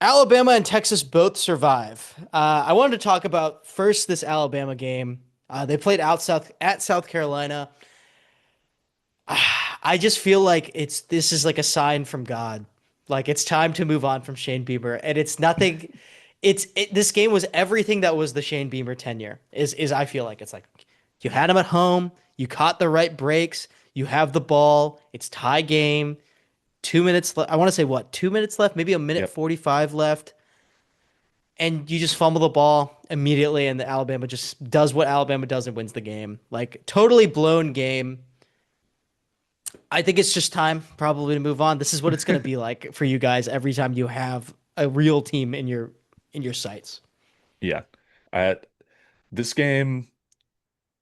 Alabama and Texas both survive. I wanted to talk about first this Alabama game. They played out south at South Carolina. I just feel like this is like a sign from God. Like it's time to move on from Shane Beamer, and it's nothing. This game was everything that was the Shane Beamer tenure. Is I feel like it's like you had him at home, you caught the right breaks, you have the ball, it's tie game. 2 minutes left. I want to say what, 2 minutes left, maybe a minute Yep. 45 left, and you just fumble the ball immediately, and the Alabama just does what Alabama does and wins the game. Like totally blown game. I think it's just time probably to move on. This is what it's going to be like for you guys every time you have a real team in your sights. Yeah. At this game,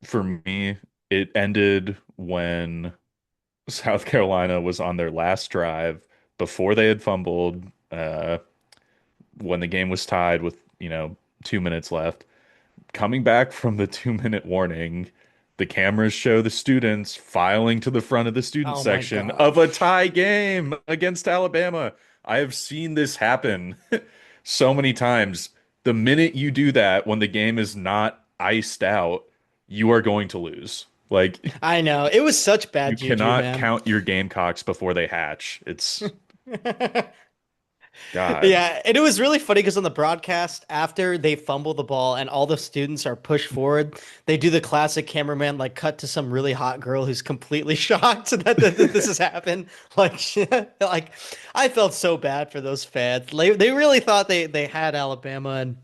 for me, it ended when South Carolina was on their last drive before they had fumbled, when the game was tied with, 2 minutes left. Coming back from the 2 minute warning, the cameras show the students filing to the front of the student Oh my section of God. a tie game against Alabama. I have seen this happen so many times. The minute you do that, when the game is not iced out, you are going to lose. Like, I know. It was such you bad juju, cannot man. count your Gamecocks before they hatch. It's God. Yeah, and it was really funny because on the broadcast, after they fumble the ball and all the students are pushed forward, they do the classic cameraman like cut to some really hot girl who's completely shocked that this has happened. Like, like I felt so bad for those fans. They really thought they had Alabama, and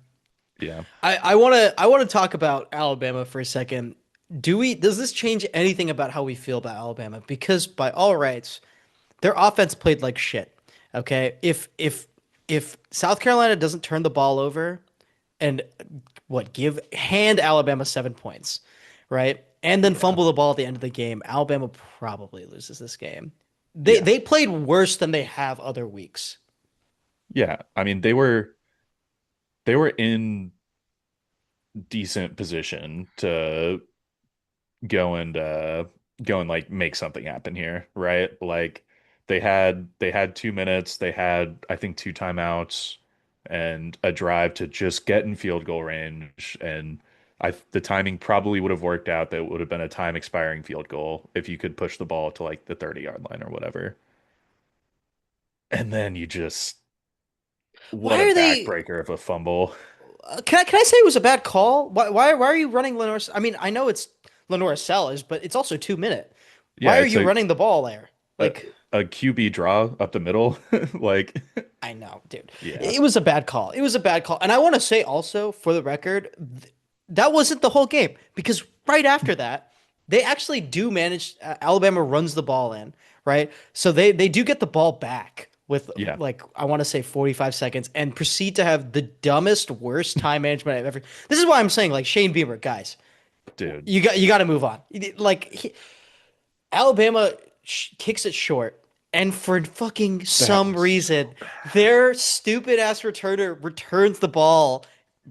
Yeah. I want to talk about Alabama for a second. Does this change anything about how we feel about Alabama? Because by all rights, their offense played like shit. Okay, if South Carolina doesn't turn the ball over and give hand Alabama 7 points, right, and then Yeah. fumble the ball at the end of the game, Alabama probably loses this game. They Yeah. they played worse than they have other weeks. Yeah. I mean, they were in decent position to go and like make something happen here, right? Like they had 2 minutes, they had I think two timeouts and a drive to just get in field goal range, and the timing probably would have worked out. That would have been a time expiring field goal if you could push the ball to like the 30-yard line or whatever. And then you just what Why a are they? backbreaker of a fumble. Can I say it was a bad call? Why are you running Lenore? I mean, I know it's Lenore Sellers, but it's also 2 minute. Yeah, Why are it's you running the ball there? a, Like, a QB draw up the middle. Like, I know, dude. yeah. It was a bad call. It was a bad call. And I want to say also, for the record, that wasn't the whole game because right after that, they actually do manage. Alabama runs the ball in, right? So they do get the ball back with Yeah, like I want to say 45 seconds and proceed to have the dumbest, worst time management I've ever. This is why I'm saying like Shane Beamer, guys, dude. you got to move on. Like Alabama kicks it short, and for fucking That some was reason, so bad. their stupid ass returner returns the ball,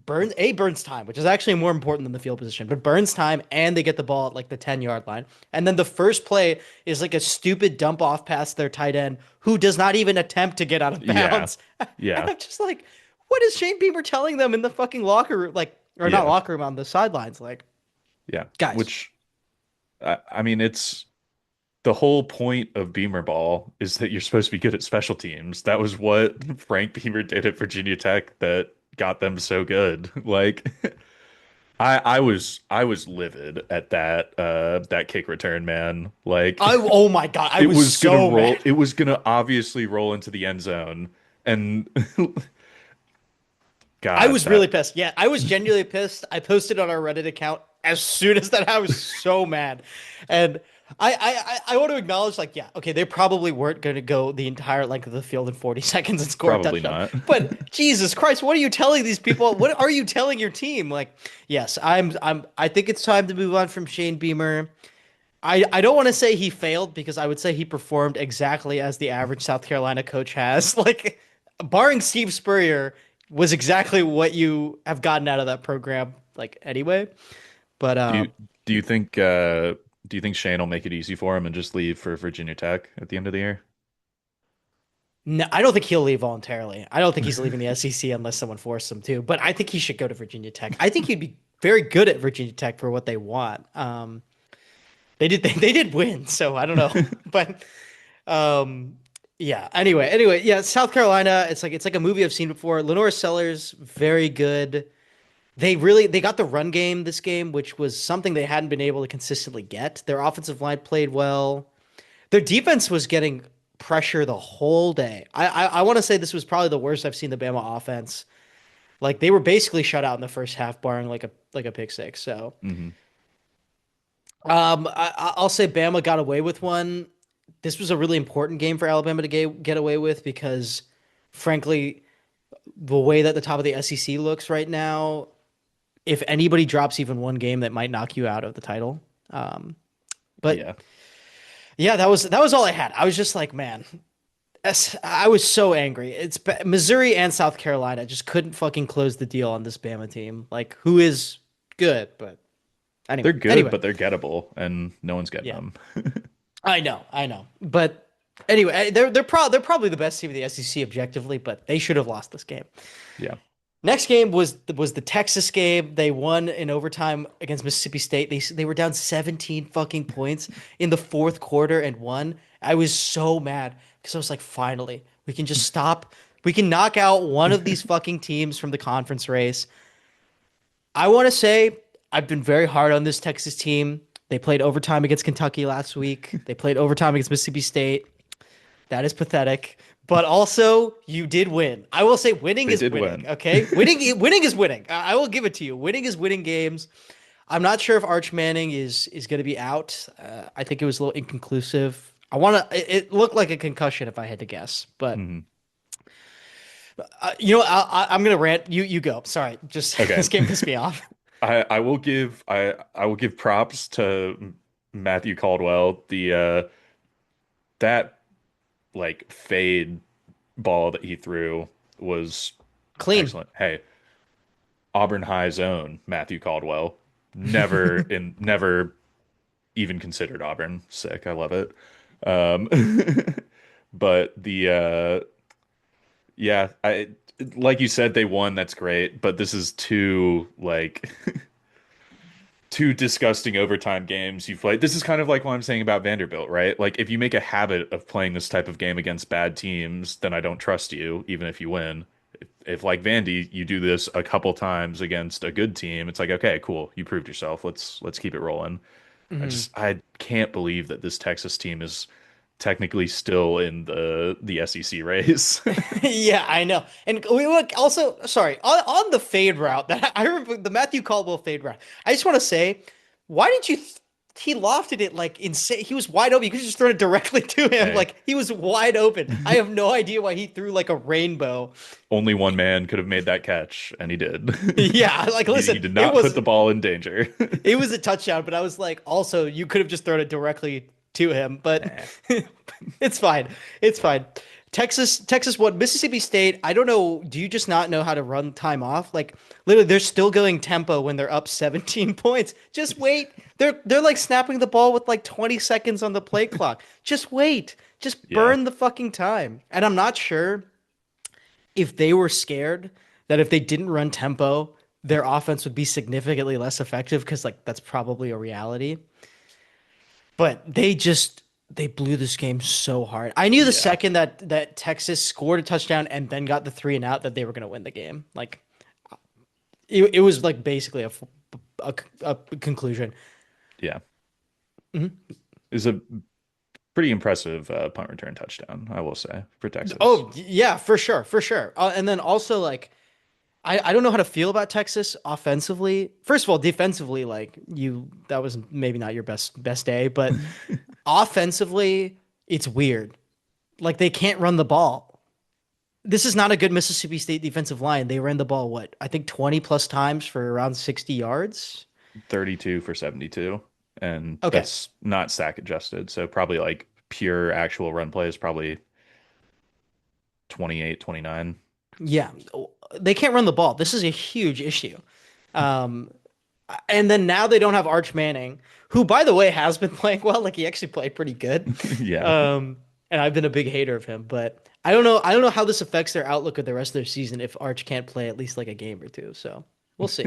burns time, which is actually more important than the field position, but burns time, and they get the ball at like the 10-yard line. And then the first play is like a stupid dump off pass their tight end, who does not even attempt to get out of Yeah, bounds. And yeah, I'm just like, what is Shane Beamer telling them in the fucking locker room, like, or not yeah, locker room, on the sidelines, like, yeah. guys. Which I mean, it's the whole point of Beamer Ball is that you're supposed to be good at special teams. That was what Frank Beamer did at Virginia Tech that got them so good. Like, I was livid at that kick return, man. Like, Oh my God, I it was was gonna so roll. mad. It was gonna obviously roll into the end zone, and I God, was really pissed. Yeah, I was genuinely pissed. I posted on our Reddit account as soon as that. I was so mad, and I want to acknowledge, like, yeah, okay, they probably weren't going to go the entire length of the field in 40 seconds and score a probably touchdown. not. But Jesus Christ, what are you telling these people? What are you telling your team? Like, yes, I think it's time to move on from Shane Beamer. I don't want to say he failed because I would say he performed exactly as the average South Carolina coach has. Like, barring Steve Spurrier, was exactly what you have gotten out of that program, like anyway. But Do you do you think do you think Shane will make it easy for him and just leave for Virginia Tech at the end of the year? No, I don't think he'll leave voluntarily. I don't think he's leaving the SEC unless someone forced him to. But I think he should go to Virginia Tech. I think he'd be very good at Virginia Tech for what they want. They did win, so I don't know. But um, yeah. Anyway, yeah. South Carolina. It's like a movie I've seen before. Lenore Sellers, very good. They got the run game this game, which was something they hadn't been able to consistently get. Their offensive line played well. Their defense was getting pressure the whole day. I want to say this was probably the worst I've seen the Bama offense. Like they were basically shut out in the first half, barring like a pick six. So Hmm. I'll say Bama got away with one. This was a really important game for Alabama to get away with because, frankly, the way that the top of the SEC looks right now, if anybody drops even one game, that might knock you out of the title. Um, but Yeah, yeah, that was all I had. I was just like, man, I was so angry. Missouri and South Carolina just couldn't fucking close the deal on this Bama team. Like, who is good, but they're anyway, good, anyway, but they're gettable, and no one's getting yeah, them. I know, but anyway, they're probably the best team in the SEC objectively, but they should have lost this game. Yeah, Next game was the Texas game. They won in overtime against Mississippi State. They were down 17 fucking points in the fourth quarter and won. I was so mad because I was like, finally, we can just stop. We can knock out one of these fucking teams from the conference race. I want to say I've been very hard on this Texas team. They played overtime against Kentucky last week. They played overtime against Mississippi State. That is pathetic. But also, you did win. I will say winning they is did winning, win. okay? Winning is winning. I will give it to you. Winning is winning games. I'm not sure if Arch Manning is going to be out. I think it was a little inconclusive. It looked like a concussion if I had to guess. But Hmm. I'm going to rant. You go. Sorry. Just Okay, this game pissed me off. I will give props to Matthew Caldwell. The that like fade ball that he threw was Clean. excellent. Hey, Auburn High's own Matthew Caldwell. Never even considered Auburn. Sick. I love it. Um, but yeah, I like you said they won. That's great. But this is too like two disgusting overtime games you've played. This is kind of like what I'm saying about Vanderbilt, right? Like if you make a habit of playing this type of game against bad teams, then I don't trust you, even if you win. If like Vandy, you do this a couple times against a good team, it's like, okay, cool, you proved yourself. Let's keep it rolling. Mhm. I can't believe that this Texas team is technically still in the SEC race. Yeah, I know. And we look also, sorry, on the fade route that I remember the Matthew Caldwell fade route. I just want to say, why did you he lofted it like insane. He was wide open. You could just throw it directly to him. Hey, Like he was wide open. I have no idea why he threw like a rainbow. only one man could have made that catch, and he did. Yeah, like He listen, did it not put was the ball in danger. it was a touchdown, but I was like, also you could have just thrown it directly to him, but Eh, it's fine. It's fine. Texas won. Mississippi State, I don't know. Do you just not know how to run time off? Like literally, they're still going tempo when they're up 17 points. Just wait. They're like snapping the ball with like 20 seconds on the play clock. Just wait. Just yeah, burn the fucking time. And I'm not sure if they were scared that if they didn't run tempo, their offense would be significantly less effective because like that's probably a reality. But they blew this game so hard. I knew the yeah, second that Texas scored a touchdown and then got the three and out that they were going to win the game. Like it was like basically a conclusion. yeah. Mhm. Is a pretty impressive punt return touchdown, I will say, for Texas. Oh yeah, for sure, for sure. And then also like I don't know how to feel about Texas offensively. First of all, defensively, like you that was maybe not your best day, but offensively, it's weird. Like they can't run the ball. This is not a good Mississippi State defensive line. They ran the ball what? I think 20 plus times for around 60 yards. 32 for 72, and Okay. that's not stack adjusted. So probably like pure actual run play is probably 28, 29. Yeah. They can't run the ball. This is a huge issue. Um, and then now they don't have Arch Manning, who, by the way, has been playing well. Like he actually played pretty good. Yeah. Um, and I've been a big hater of him. But I don't know. I don't know how this affects their outlook of the rest of their season if Arch can't play at least like a game or two. So we'll see.